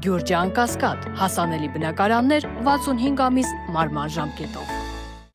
Գյուրջան Կասկադ, հասանելի բնակարաններ 65 ամիս մարման ժամկետով։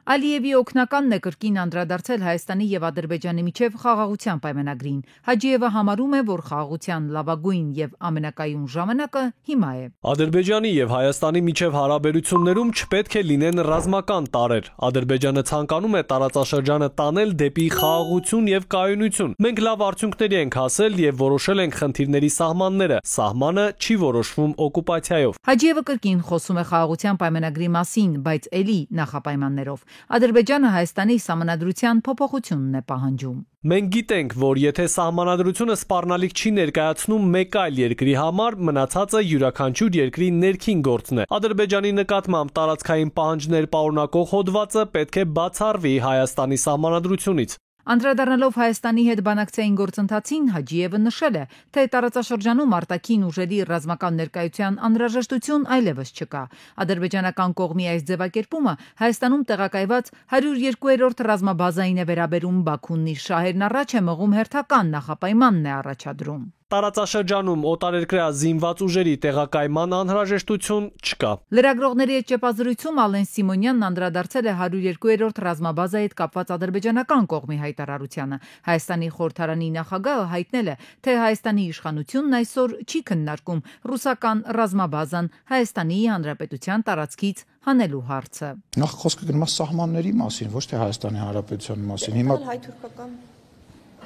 Ալիևի օգնականն է կրկին անդրադարձել Հայաստանի եւ Ադրբեջանի միջև խաղաղության պայմանագրին։ Հաջիևը համարում է, որ խաղաղության լավագույն եւ ամենակայուն ժամանակը հիմա է։ Ադրբեջանի եւ Հայաստանի միջև հարաբերություններում չպետք է լինեն ռազմական տարրեր։ Ադրբեջանը ցանկանում է տարածաշրջանը տանել դեպի խաղաղություն եւ կայունություն։ Մենք լավ արդյունքների ենք հասել եւ որոշել ենք խնդիրների սահմանները։ Սահմանը չի որոշվում օկուպացիայով։ Հաջիևը կրկին խոսում է խաղաղության պայմանագրի մասին, բայց ելի նախապայմաններով։ Ադրբեջանը Հայաստանի սահմանադրության փոփոխությունն է պահանջում։ Մենք գիտենք, որ եթե սահմանադրությունը սպառնալիք չի ներկայացնում մեկ այլ երկրի համար, մնացածը յուրաքանչյուր երկրի ներքին գործն է։ Ադրբեջանի նկատմամբ տարածքային պահանջներ պարունակող հոդվածը պետք է բացառվի Հայաստանի սահմանադրությունից։ Անդրադառնալով Հայաստանի հետ բանակցային գործընթացին, Հաջիևը նշել է, թե տարածաշրջանում արտաքին ուժերի ռազմական ներկայության անհրաժեշտություն այլևս չկա։ Ադրբեջանական կողմի այս ձևակերպումը Հայաստանում տեղակայված 102-րդ ռազմաբազային է վերաբերում, Բաքուն իր շահերն առաջ է մղում, հերթական նախապայմանն է առաջադրում։ Տարածաշրջանում օտարերկրյա զինված ուժերի տեղակայման անհրաժեշտություն չկա։ Լրագրողների հետ ճեպազրույցում Ալեն Սիմոնյանն անդրադարձել է 102-րդ ռազմաբազայի հետ կապված ադրբեջանական կողմի հայտարարությանը։ Հայաստանի խորհրդարանի նախագահը հայտնել է, թե Հայաստանի իշխանությունն այսօր չի քննարկում ռուսական ռազմաբազան Հայաստանի Հանրապետության տարածքից հանելու հարցը։ Նախ խոսքը գնում է սահմանների մասին, ոչ թե Հայաստանի Հանրապետության մասին։ Հիմա հայ-թուրքական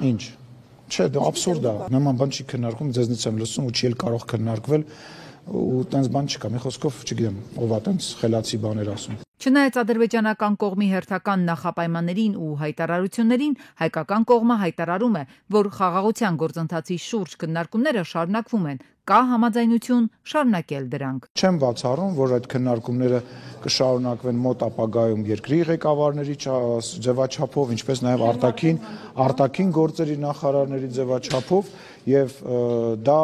ինչ Չէ, դա աբսուրդ է։ Նման բան չի քննարկում, ձեզնից եմ լսում ու չի էլ կարող քննարկվել ու տենց բան չկա։ Մի խոսքով, չգիտեմ, ով է տենց խելացի բաներ ասում։ Չնայած ադրբեջանական կողմի հերթական նախապայմաններին ու հայտարարություններին, հայկական կողմը հայտարարում է, որ խաղաղության գործընթացի շուրջ քննարկումները շարունակվում են, կա համաձայնություն շարունակել դրանք։ Չեմ բացառում, որ այդ քննարկումները կշարունակվեն մոտ ապագայում երկրի ղեկավարների ձևաչափով, ինչպես նաև արտաքին գործերի նախարարների ձևաչափով եւ դա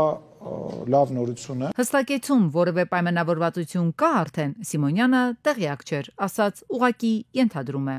լավ նորություն է։ Հստակեցում որևէ պայմանավորվածություն կա արդեն, Սիմոնյանը տեղյակ չէր, ասաց ուղղակի ենթադրում է։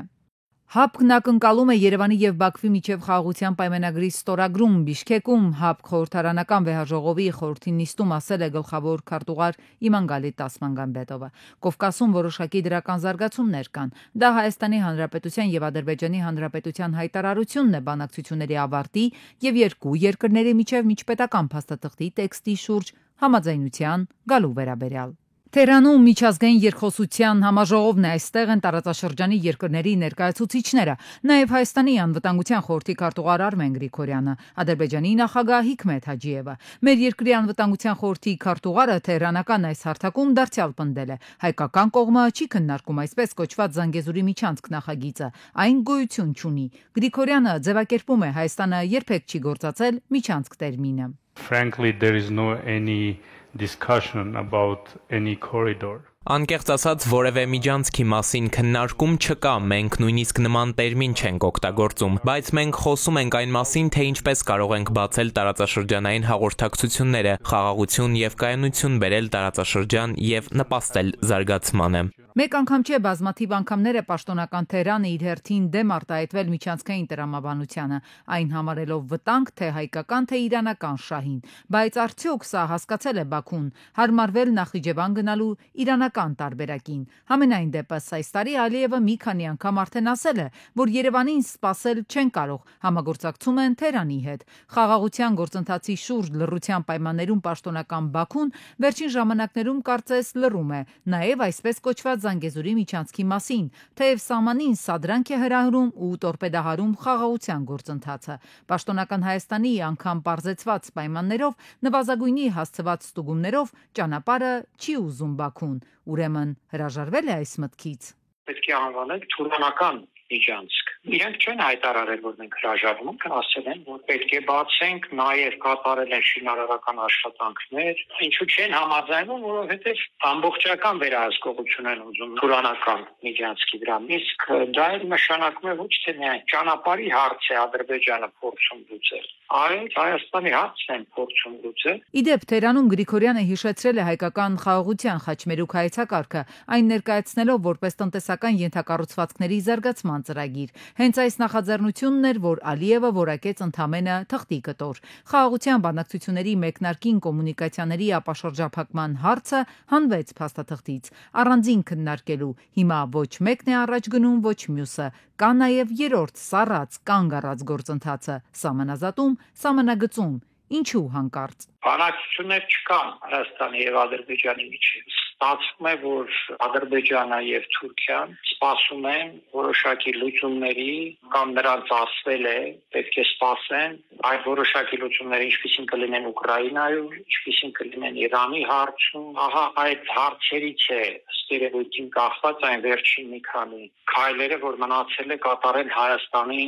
ՀԱՊԿ-ն ակնկալում է Երևանի եւ Բաքվի միջև խաղաղության պայմանագրի ստորագրում Բիշքեկում ՀԱՊԿ խորհրդարանական վեհաժողովի խորհրդի նիստում ասել է գլխավոր քարտուղար Իմանգալի Տասմանգամբետովը։ Կովկասում որոշակի դրական զարգացումներ կան։ Դա Հայաստանի Հանրապետության եւ Ադրբեջանի Հանրապետության հայտարարությունն է բանակցությունների ավարտի եւ երկու երկրների միջև միջպետական փաստաթղթի տեքստի շուրջ համաձայնության գալու վերաբերյալ։ Թեհրանում միջազգային երկխոսության համաժողովն է, այստեղ են տարածաշրջանի երկրների ներկայացուցիչները, նաև Հայաստանի անվտանգության խորհրդի քարտուղար Արմեն Գրիգորյանը, Ադրբեջանի նախագահ Հիկմետ Հաջիևը։ Մեր երկրի անվտանգության խորհրդի քարտուղարը թեհրանական այս հարթակում դարձյալ պնդել է. հայկական կողմը չի քննարկում այսպես կոչված Զանգեզուրի միջանցք նախագիծը, այն գոյություն չունի։ Գրիգորյանը ձևակերպում է Հայաստանը երբեք չի գործածել միջանցք տերմինը։ Frankly, there is no any discussion about any corridor. Անկեղծ ասած, որևէ միջանցքի մասին քննարկում չկա, մենք նույնիսկ նման տերմին չենք օգտագործում, բայց մենք խոսում ենք այն մասին, թե ինչպես կարող ենք բացել տարածաշրջանային հաղորդակցությունները, խաղաղություն եւ կայունություն բերել տարածաշրջան եւ նպաստել զարգացմանը։ Մեկ անգամ չէ, բազմաթիվ անգամներ է պաշտոնական Թեհրանը իր հերթին դեմ արտահայտվել միջանցքային տրամաբանությանը, այն համարելով վտանգ թե հայկական, թե իրանական շահին, բայց արդյոք սա հասկացել է Բաքուն, հարմարվել Նախիջևան գնալու իրանական տարբերակին։ Համենայն դեպս այս տարի Ալիևը մի քանի անգամ արդեն ասել է, որ Երևանին սպասել չեն կարող, համագործակցում են Թեհրանի հետ։ Խաղաղության գործընթացի շուրջ լռության պայմաններում պաշտոնական Բաքուն վերջին ժամանակներում կարծես լռում է, նաև այսպես կոչված Զանգեզուրի միջանցքի մասին, թեև սահմանին սադրանք է հրահրում ու տորպեդահարում խաղաղության գործընթացը։ Պաշտոնական Հայաստանի անգամ պարզեցված պայմաններով, նվազագույնի հասցված ստուգումներով ճանապարհը չի ուզում Բաքուն, ուրեմն հրաժարվել է այս մտքից։ Պետք է անվանել թուրանական միջանցք։ Իրենք չեն հայտարարել, որ մենք հրաժարվում ենք, ասել են, որ պետք է բացենք, նաև կատարել են շինարարական աշխատանքներ։ Ինչու չեն համաձայնում, որովհետև ամբողջական վերահսկողություն են ուզում թուրանական միջանցքի վրա։ Իսկ դա էլ նշանակում է ոչ թե միայն ճանապարհի հարց է Ադրբեջանը փորձում լուծել, այլ Հայաստանի հարցն են փորձում լուծել։ Իդեպ Թեհրանում Գրիգորյանը հիշեցրել է հայկական խաղաղության խաչմերուկ հայեցակարգը, այն ներկայացնելով որպես տնտեսական ենթակառուցվածքների զարգացման կառուցման ծրագիր։ Հենց այս նախաձեռնությունն էր, որ Ալիևը որակեց ընդամենը թղթի կտոր։ Խաղաղության բանակցությունների մեկնարկին կոմունիկացիաների ապաշրջափակման հարցը հանվեց փաստաթղթից, առանձին քննարկելու։ Հիմա ոչ մեկն է առաջ գնում, ոչ մյուսը։ Կա նաև երրորդ սառած կանգ առած գործընթացը՝ սահմանազատում, սահմանագծում։ Ինչու հանկարծ։ Բանակցություններ չկան Հայաստանի եւ Ադրբեջանի միջեւ։ Ստացվում է, որ Ադրբեջանը եւ Թուրքիան սպասում են որոշակի լուծումների կամ նրանց ասվել է պետք է սպասեն այդ որոշակի լուծումները ինչպիսին կլինեն Ուկրաինայում, ինչպիսին կլինեն Իրանի հարցում։ Ահա այդ հարցերից է ստերեոտիպ կախված այն վերջին մի քանի քայլերը, որ մնացել է կատարել Հայաստանի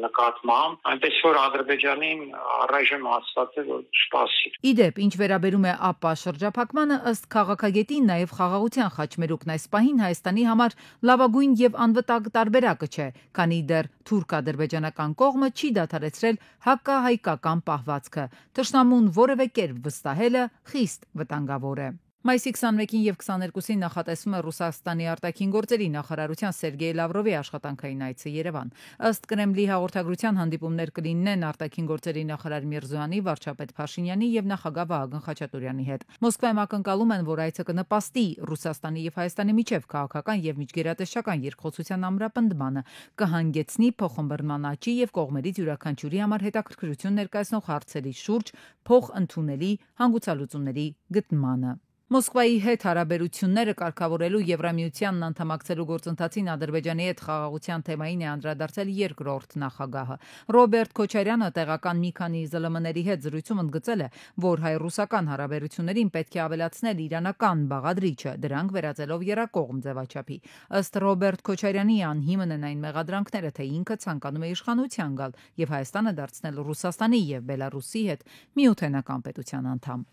նկատմամբ, այնպես որ Ադրբեջանին առայժմ ասված է, որ սպասի։ Իդեպ, ինչ վերաբերում է ԱՊԱ շրջափակմանը, ըստ քաղաքագետին, նաև խաղաղության խաչմերուկն այս պահին Հայաստանի համար լավագույն եւ անվտանգ տարբերակը չէ, քանի դեռ թուրք-ադրբեջանական կողմը չի դադարեցրել հակահայկական պահվածքը։ Թշնամուն որևէ կերպ վստահելը խիստ վտանգավոր է։ Մայիսի 21-ին եւ 22-ին նախատեսվում է Ռուսաստանի արտաքին գործերի նախարարության Սերգեյ Լավրովի աշխատանքային այցը Երևան։ Ըստ Կրեմլի հաղորդագրության հանդիպումներ կլինեն արտաքին գործերի նախարար Միրզոյանի, վարչապետ Փաշինյանի եւ նախագահ Վահագն Խաչատուրյանի հետ։ Մոսկվայում ակնկալում են, որ այցը կնպաստի Ռուսաստանի եւ Հայաստանի միջև քաղաքական եւ միջգերատեսչական երկխոսության ամրապնդմանը, կհանգեցնի փոխըմբռնման աճի եւ կողմերից յուրաքանչյուրի համար հետաքրքրություն ներկայացնող հարցերի շուրջ փոխընդունելի հանգուցալուծումների գտնմանը։ Մոսկվայի հետ հարաբերությունները կարգավորելու Եվրամիությանն անդամակցելու գործընթացին Ադրբեջանի հետ խաղաղության թեմային է անդրադարձել երկրորդ նախագահը։ Ռոբերտ Քոչարյանը տեղական մի քանի ԶԼՄ-ների հետ զրույցում ընդգծել է, որ հայ-ռուսական հարաբերություններին պետք է ավելացնել իրանական բաղադրիչը, դրանք վերածելով եռակողմ ձևաչափի։ Ըստ Ռոբերտ Քոչարյանի անհիմն են այն մեղադրանքները, թե ինքը ցանկանում է իշխանության գալ եւ Հայաստանը դարձնել Ռուսաստանի եւ Բելարուսի հետ միութենական պետության անդամ։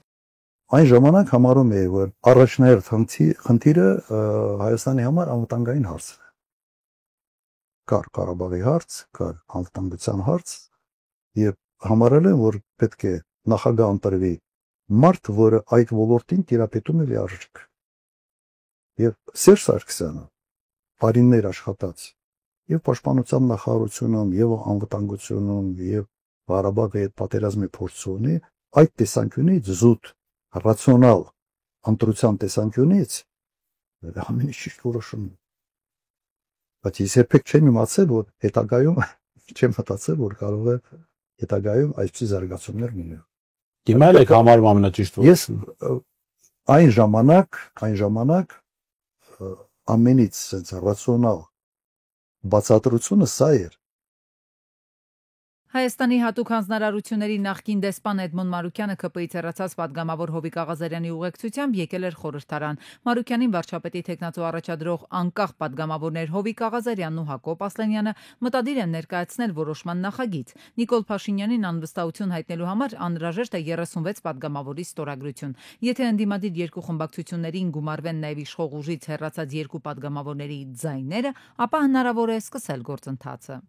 Այն ժամանակ համարում էի, որ առաջնահերթ խնդիրը Հայաստանի համար անվտանգային հարցն է։ Կար Ղարաբաղի հարց, կար անվտանգության հարց, եւ համարել եմ, որ պետք է նախագահ ընտրվի մարդ, որը այդ ոլորտին տիրապետում է լիարժեք։ Եվ Սերժ Սարգսյանը բարիններ աշխատած եւ պաշտպանության նախարարությունում, եւ անվտանգությունում, եւ Ղարաբաղի հետ պատերազմի փորձ ունի, այդ տեսանկյունից զուտ ռացիոնալ ընտրության տեսանկյունից ամեն ինչ ճիշտ որոշում է։ Բայց ես երբեք չեմ իմացել, որ հետագայում չեմ մտածել, որ կարող է հետագայում այսպիսի զարգացումներ լինել։ Հիմա էլ եք համարում ամենաճիշտ որոշումը։ Ես այն ժամանակ ամենից sense ռացիոնալ բացատրությունը սա էր։ Հայաստանի հատուկ հանձնարարությունների նախկին դեսպան Էդմոն Մարուկյանը ԿՊ-ից հեռացած պատգամավոր Հովիկ Աղազարյանի ուղեկցությամբ եկել էր խորհրդարան։ Մարուկյանին վարչապետի թեկնածու առաջադրող անկախ պատգամավորներ Հովիկ Աղազարյանն ու Հակոբ Ասլանյանը մտադիր են ներկայացնել որոշման նախագիծ։ Նիկոլ Փաշինյանին անվստահություն հայտնելու համար անհրաժեշտ է 36 պատգամավորի ստորագրություն։ Եթե ընդդիմադիր երկու խմբակցություններին գումարվեն նաև իշխող ուժից հեռացած երկու պատգամավորների ձայները, ապա հնարավոր է սկսել գործընթացը։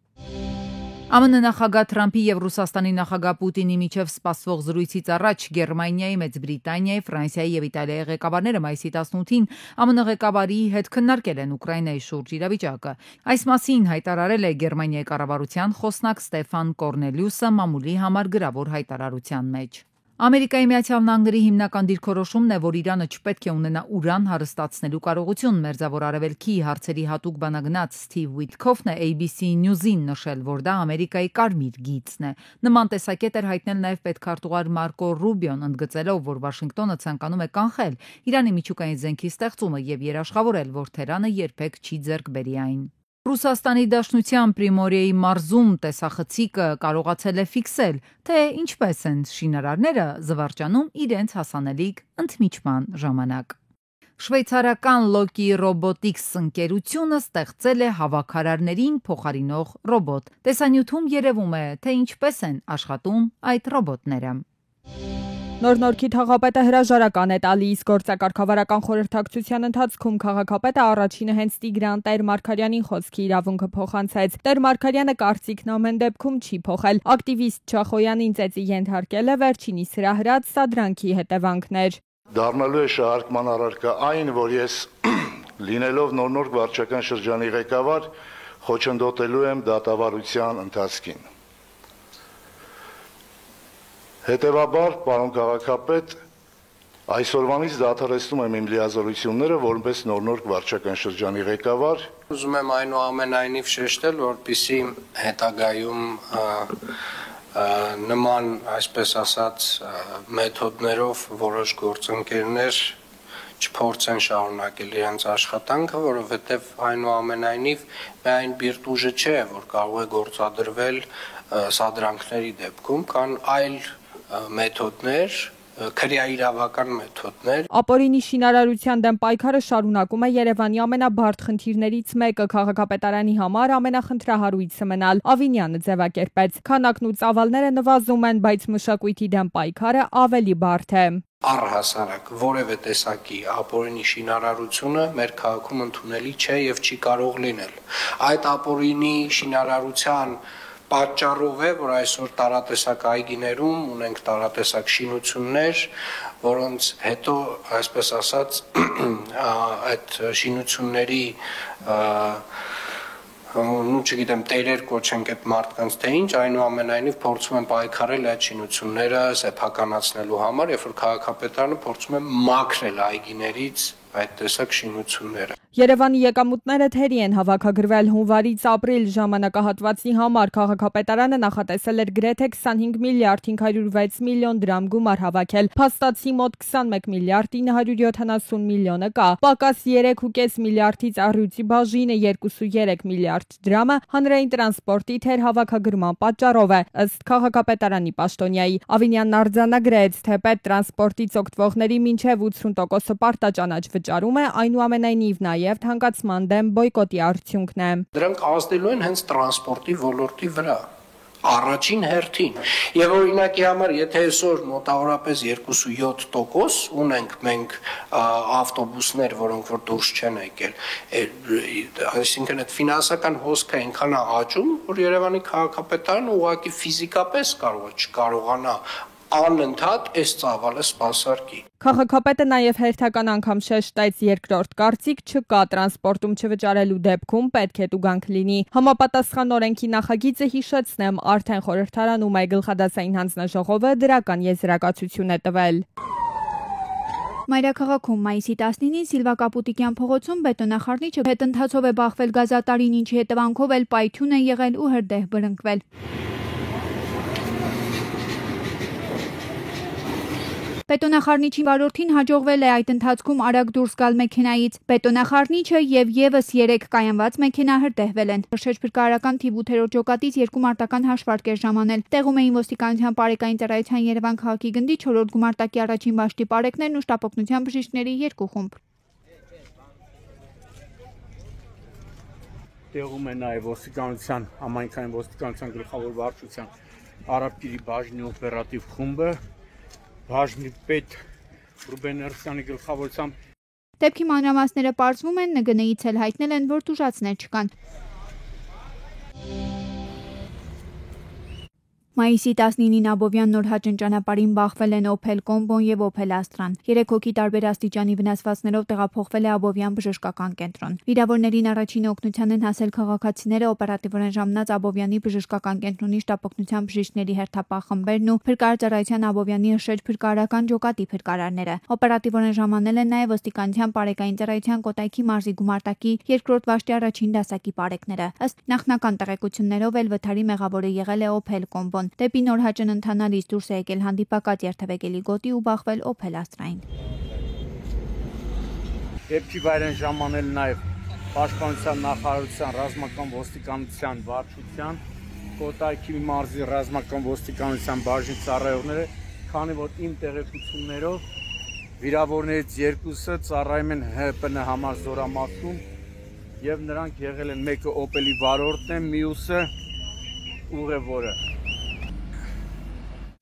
ԱՄՆ նախագահ Թրամփի եւ Ռուսաստանի նախագահ Պուտինի միջև սպասվող զրույցից առաջ Գերմանիայի, Մեծ Բրիտանիայի, Ֆրանսիայի եւ Իտալիայի ղեկավարները մայիսի 18-ին ԱՄՆ ղեկավարի հետ քննարկել են Ուկրաինայի շուրջ իրավիճակը։ Այս մասին հայտարարել է Գերմանիայի կառավարության խոսնակ Ստեֆան Կորնելիուսը մամուլի համար գրավոր հայտարարության մեջ։ Ամերիկայի Միացյալ Նահանգների հիմնական դիրքորոշումն է, որ Իրանը չպետք է ունենա ուրան հարստացնելու կարողություն։ Մերձավոր Արևելքի հարցերի հատուկ բանագնաց Սթիվ Ուիթքոֆն է ABC News-ին նշել, որ դա Ամերիկայի կարմիր գիծն է։ Նման տեսակետ էր հայտնել նաև պետքարտուղար Մարկո Ռուբիոն, ընդգծելով, որ Վաշինգտոնը ցանկանում է կանխել Իրանի միջուկային զենքի ստեղծումը եւ երաշխավորել, որ Թերանը երբեք չի ձեռք բերի այն։ Ռուսաստանի Դաշնության Պրիմորիեի մարզում տեսախցիկը կարողացել է ֆիքսել, թե ինչպես են շինարարները զվարճանում իրենց հասանելիք ընդմիջման ժամանակ։ Շվեյցարական Loki Robotics ընկերությունը ստեղծել է հավաքարարներին փոխարինող ռոբոտ։ Տեսանյութում երևում է, թե ինչպես են աշխատում այդ ռոբոտները։ Նոր-Նորքի թաղապետը հրաժարական է տալիս գործակարգավարական խորհրդակցության ընթացքում քաղաքապետը առաջինը հենց Տիգրան Տեր-Մարգարյանին խոսքի իրավունքը փոխանցեց։ Տեր-Մարգարյանը կարծիքն ամեն դեպքում չի փոխել։ Ակտիվիստ Չախոյանին ծեծի ենթարկել է վերջինիս հրահրած սադրանքի հետևանքներ։ Դառնալու է շահարկման առարկա այն, որ ես լինելով Նոր-Նորք վարչական շրջանի ղեկավար խոչընդոտելու եմ դատավարության ընթացքին։ Հետևաբար, պարոն քաղաքապետ, այսօրվանից դադարեցնում եմ իմ լիազորությունները որպես նոր վարչական շրջանի ղեկավար։ Ուզում եմ այնուամենայնիվ շեշտել, որպեսզի հետագայում նման, այսպես ասած, մեթոդներով որոշ գործընկերներ չփորձեն շարունակել իրենց աշխատանքը, որովհետև այնուամենայնիվ միայն բիրտ ուժը չէ, որ կարող է գործադրվել սադրանքների դեպքում, կան այլ մեթոդներ, քրեաիրավական մեթոդներ։ Ապօրինի շինարարության դեմ պայքարը շարունակում է Երևանի ամենաբարդ խնդիրներից մեկը քաղաքապետարանի համար ամենախնդրահարույցը մնալ։ Ավինյանը ձևակերպեց. քանակն ու ծավալները նվազում են, բայց մշակույթի դեմ պայքարը ավելի բարդ է։ Առհասարակ որևէ տեսակի ապօրինի շինարարությունը մեր քաղաքում ընդունելի չէ եւ չի կարող լինել։ Այդ ապօրինի շինարարության պատճառով է, որ այսօր տարատեսակ այգիներում ունենք տարատեսակ շինություններ, որոնց հետո, այսպես ասած, այդ շինությունների չգիտեմ, տերեր կոչենք այդ մարդկանց թե ինչ, այնուամենայնիվ փորձում են պայքարել այդ շինությունները սեփականացնելու համար, երբ որ քաղաքապետարանը փորձում է մաքրել այգիներից այդ տեսակ շինությունները։ Երևանի եկամուտները թերի են հավաքագրվել հունվարից ապրիլ ժամանակահատվածի համար քաղաքապետարանը նախատեսել էր գրեթե 25 միլիարդ 506 միլիոն դրամ գումար հավաքել, փաստացի մոտ 21 միլիարդ 970 միլիոնը կա, պակաս 3.5 միլիարդից առյուծի բաժինը 2.3 միլիարդ դրամը հանրային տրանսպորտի թեր հավաքագրման պատճառով է, ըստ քաղաքապետարանի պաշտոնյայի։ Ավինյանն արձանագրեց, թե պետտրանսպորտից օգտվողների մինչև 80%-ը պարտաճանաչ վճարում է, այնուամենայնիվ նաև թանկացման դեմ բոյկոտի արդյունքն է։ Դրանք ազդելու են հենց տրանսպորտի ոլորտի վրա։ Առաջին հերթին։ Եվ օրինակի համար, եթե այսօր մոտավորապես 2.7% ունենք մենք ավտոբուսներ, որոնք որ դուրս չեն եկել, այսինքն այդ ֆինանսական հոսքը այնքան է աճում, որ Երևանի քաղաքապետարանը ուղղակի ֆիզիկապես չկարողանա անընդհատ այս ծավալը սպասարկի։ Քաղաքապետը նաև հերթական անգամ շեշտեց երկրորդ կարծիք չկա տրանսպորտում չվճարելու դեպքում պետք է տուգանք լինի։ Համապատասխան օրենքի նախագիծը հիշեցնեմ արդեն խորհրդարանում է գլխադասային հանձնաժողովը դրական եզրակացություն է տվել։ Մայրաքաղաքում մայիսի 19-ին Սիլվա Կապուտիկյան փողոցում բետոնախառնիչը հետընթացով է բախվել գազատարին, ինչի հետևանքով էլ պայթյուն է եղել ու հրդեհ բռնկվել։ Բետոնախառնիչի վարորդին հաջողվել է այդ ընթացքում արագ դուրս գալ մեքենայից։ Բետոնախառնիչը եւ եւս 3 կայանված մեքենա հրդեհվել են։ Շրջփրկարարական թիվ 8-րդ ջոկատից 2 մարտական հաշվարկ էր ժամանել։ Տեղում էին ոստիկանության բարեկային ծառայության Երևան քաղաքի գնդի 4-րդ գումարտակի առաջին բաշտի բարեկներն ու շտապօգնության բժիշկների 2 խումբ։ Տեղում է նաև ոստիկանության, համայնքային ոստիկանության գլխավոր վարչության Արաբկիրի բաժնի օպերատիվ խումբը, բաժնի պետ Ռուբեն Էրսյանի գլխավորությամբ։ Դեպքի մանրամասները պարզվում են, ՆԳՆ-ից էլ հայտնել են, որ տուժածներ չկան։ Մայիսի 19-ին Աբովյան Նորհաճն ճանապարհին բախվել են Opel Combo եւ Opel Astra-ն։ 3 հոգի տարբեր աստիճանի վնասվածքներով տեղափոխվել է Աբովյան բժշկական կենտրոն։ Վիրավորներին առաջին օգնության են հասել քաղաքացիները, օպերատիվորեն ժամանած Աբովյանի բժշկական կենտրոնի շտապօգնության բժիշկների հերթապահ խմբերն ու փրկարարության Աբովյանի շրջփրկարարական ջոկատի փրկարարները։ Օպերատիվորեն ժամանել են նաեւ ոստիկանության բարեկային ծառայության Կոտայքի մարզի գումարտակի 2-րդ վաշտի առաջին դասակի բարեկները։ Ըստ նախնական տեղեկություններով էլ վթարի մեղավորը եղել է Opel Combo-ն։ Դեպի Նորհաճն ընթանալիս դուրս է եկել հանդիպակաց երթևեկելի գոտի ու բախվել Opel Astra-ին։ Դեպքի վայր են ժամանել նաև Պաշտպանության նախարարության ռազմական ոստիկանության վարչության, Կոտայքի մարզի ռազմական ոստիկանության բաժնի ծառայողները, քանի որ իմ տեղեկություններով վիրավորներից 2-ը ծառայում են ՀՊՆ համար զորամասում եւ նրանք եղել են մեկը Opel-ի վարորդն է, մյուսը ուղևորը։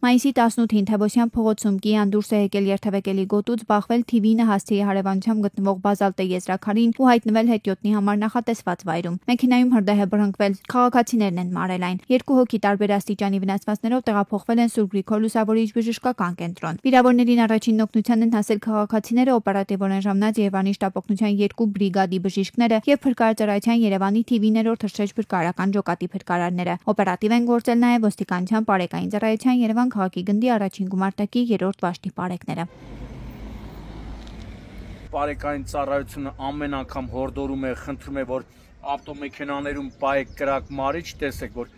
Մայիսի 18-ին Թևոսյան փողոցում Կիան դուրս է եկել երթևեկելի գոտուց, բախվել TV-ը հասցեի հարևանությամբ գտնվող բազալտե եզրաքարին ու հայտնվել հետիոտնի համար նախատեսված վայրում։ Մեքենայում հրդեհ է բռնկվել, քաղաքացիներն են մարել այն։ Երկու հոգի տարբեր աստիճանի վնասվածքներով տեղափոխվել են Սուրբ Գրիգոր Լուսավորիչ բժշկական կենտրոն։ Վիրավորներին առաջին օգնության են հասել քաղաքացիները, օպերատիվորեն ժամանած Երևանի շտապօգնության 2 բրիգադի բժիշկները եւ Փրկարարծարայության Երևանի TV-ներորդ թռչեջ փրկարարական ջոկատի փրկարարները։ Օպերատիվ են գործել նաեւ ոստիկանության Պարեկային ծառայության Երևան քաղաքի գնդի առաջին գումարտակի 3-րդ վաշտի պարեկները։ Պարեկային ծառայությունը ամեն անգամ հորդորում է, խնդրում է, որ ավտոմեքենաներում պայեք կրակ մարիչ, տեսեք, որ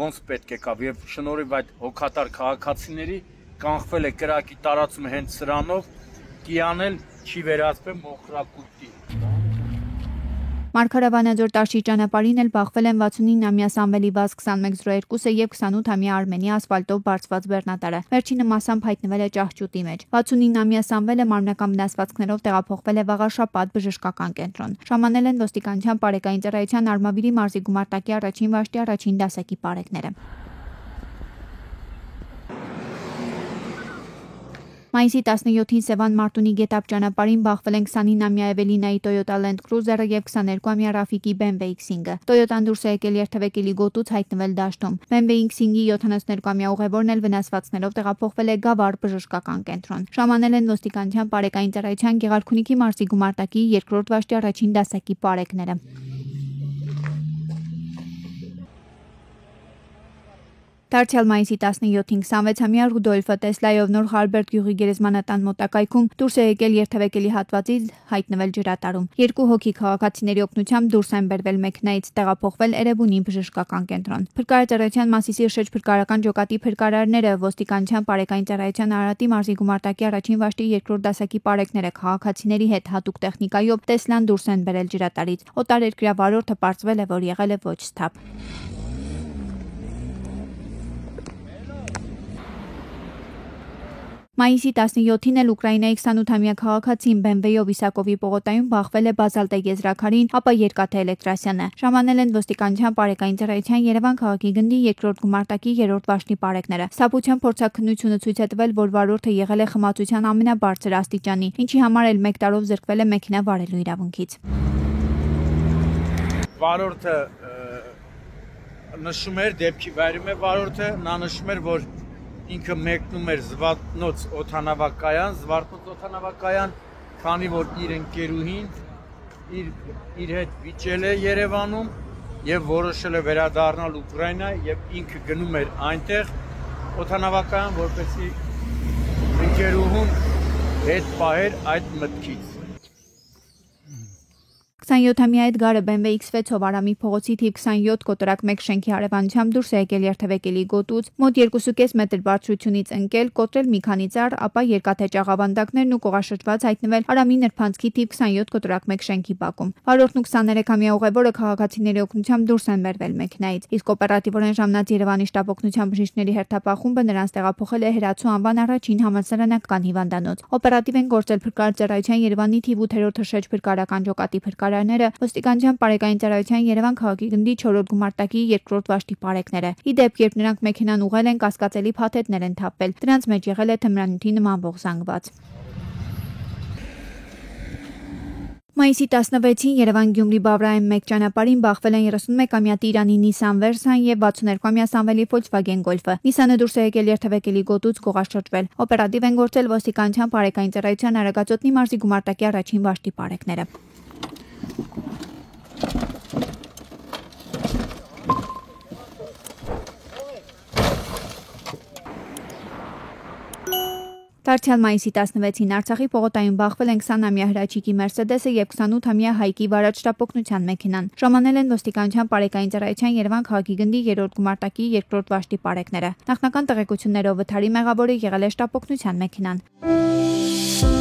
ոնց պետք է կա եւ շնորհիվ այդ հոգատար քաղաքացիների կանխվել է կրակի տարածումը հենց սրանով, կիանել չի վերածվել մոխրակույտի։ Մարգարավանաձոր Տարշի ճանապարհին էլ բախվել են 69-ամյա Սամվելի Վազ 2102-ը եւ 28-ամյա Արմենի ասֆալտով բարձված բեռնատարը։ Վերջինը մասամբ հայտնվել է ճահճուտի մեջ։ 69-ամյա Սամվելը մարմնական վնասվածքներով տեղափոխվել է Վաղարշապատ բժշկական կենտրոն։ Ժամանել են ոստիկանության Պարեկային ծառայության Արմավիրի մարզի գումարտակի առաջին վաշտի առաջին դասակի պարեկները։ Մայիսի 17-ին Սևան Մարտունի Գետապ ճանապարհին բախվել են 29-ամյա Էվելինայի Toyota Land Cruiser-ը եւ 22-ամյա Ռաֆիկի BMW X5-ը։ Toyota-ն դուրս է եկել երթևեկելի գոտուց, հայտնվել դաշտում։ BMW X5-ի 72-ամյա ուղևորն էլ վնասվածքներով տեղափոխվել է Գավառ բժշկական կենտրոն։ Ժամանել են ոստիկանության Պարեկային ծառայության Գեղարքունիքի մարզի գումարտակի 2-րդ վաշտի առաջին դասակի պարեկները։ Դարձյալ մայիսի 17-ին 26-ամյա Ռուդոլֆը Տեսլայով Նոր Խարբերտ գյուղի գերեզմանատան մոտակայքում դուրս է եկել երթևեկելի հատվածից, հայտնվել ջրատարում։ Երկու հոգի քաղաքացիների օգնությամբ դուրս են բերվել մեքենայից, տեղափոխվել Էրեբունի բժշկական կենտրոն։ Փրկարարծարայության Մասիսի շեջ փրկարարական ջոկատի փրկարարները ոստիկանության Պարեկային ծառայության Արարատի մարզի գումարտակի առաջին վաշտի 2-րդ դասակի պարեկները քաղաքացիների հետ հատուկ տեխնիկայով Տեսլան դուրս են բերել ջրատարից։ Օտարերկրյա վարորդը պարզվել է, որ եղել է ոչ սթափ։ Մայիսի 17-ին էլ Ուկրաինայի 28-ամյա քաղաքացին BMW-ով Իսակովի պողոտայում բախվել է բազալտե եզրաքարին, ապա Երկաթե Էլեկտրասյանը։ Ժամանել են ոստիկանության Պարեկային ծառայության Երևան քաղաքի գնդի 2-րդ գումարտակի 3-րդ վաշտի պարեկները։ Սապության փորձաքննությունը ցույց է տվել, որ վարորդը եղել է խմացության ամենաբարձր աստիճանի, ինչի համար էլ 1 տարով զրկվել է մեքենա վարելու իրավունքից։ Վարորդը նշում էր դեպքի վայրում է վարորդը, նա նշում էր, որ ինքը մեկնում էր Զվարթնոց օդանավակայան, քանի որ իր ընկերուհին իր հետ վիճել է Երևանում եւ որոշել է վերադառնալ Ուկրաինա եւ ինքը գնում էր այնտեղ օդանավակայան, որպեսզի ընկերուհուն հետ պահեր այդ մտքից։ 27-ամյա Էդգարը BMW X6-ով Արամի փողոցի թիվ 27 կոտրակ 1 շենքի հարևանությամբ դուրս է եկել երթևեկելի գոտուց, մոտ 2.5 մետր բարձրությունից ընկել, կոտրել մի քանի ծառ, ապա երկաթե ճաղավանդակներն ու կողաշրջված հայտնվել Արամի նրբանցքի թիվ 27 կոտրակ 1 շենքի բակում։ Վարորդն ու 23-ամյա ուղևորը քաղաքացիների օգնությամբ դուրս են բերվել մեքենայից, իսկ օպերատիվորեն ժամանած Երևանի շտապօգնության բժիշկների հերթապախումբը նրանց տեղափոխել է Հերացու անվան առաջին համալսարանական հիվանդանոց։ Օպերատիվ են գործել Փրկարարծարայության Երևանի թիվ 8-րդ թռչեջ փրկարարական ջոկատի փրկարարները, ոստիկանության Պարեկային ծառայության Երևան քաղաքի գնդի 4-րդ գումարտակի 2-րդ վաշտի պարեկները։ Ի դեպ, երբ նրանք մեքենան ուղղել են, կասկածելի փաթեթներ են թափվել։ Դրանց մեջ եղել է թմրանյութի նմանվող զանգված։ Մայիսի 16-ին Երևան-Գյումրի Բավրայեն 1 ճանապարհին բախվել են 31-ամյա Տիրանի Nissan Versa-ն եւ 62-ամյա Samvel-ի Volkswagen Golf-ը։ Nissan-ը դուրս է եկել երթևեկելի գոտուց գողաշրջվել։ Օպերատիվ են գործել ոստիկանության Պարեկային ծառայության Արագածոտնի մարզի գումարտակի առաջին վաշտի պարեկները։ Դարձյալ մայիսի 16-ին Արցախի պողոտայում բախվել են 20-ամյա Հրաչիկի Mercedes-ը եւ 28-ամյա Հայկի վարած շտապօգնության մեքենան։ Ժամանել են ոստիկանության Պարեկային ծառայության Երևան քաղաքի գնդի 3-րդ գումարտակի 2-րդ վաշտի պարեկները։ Նախնական տեղեկություններով վթարի մեղավորը եղել է շտապօգնության մեքենան։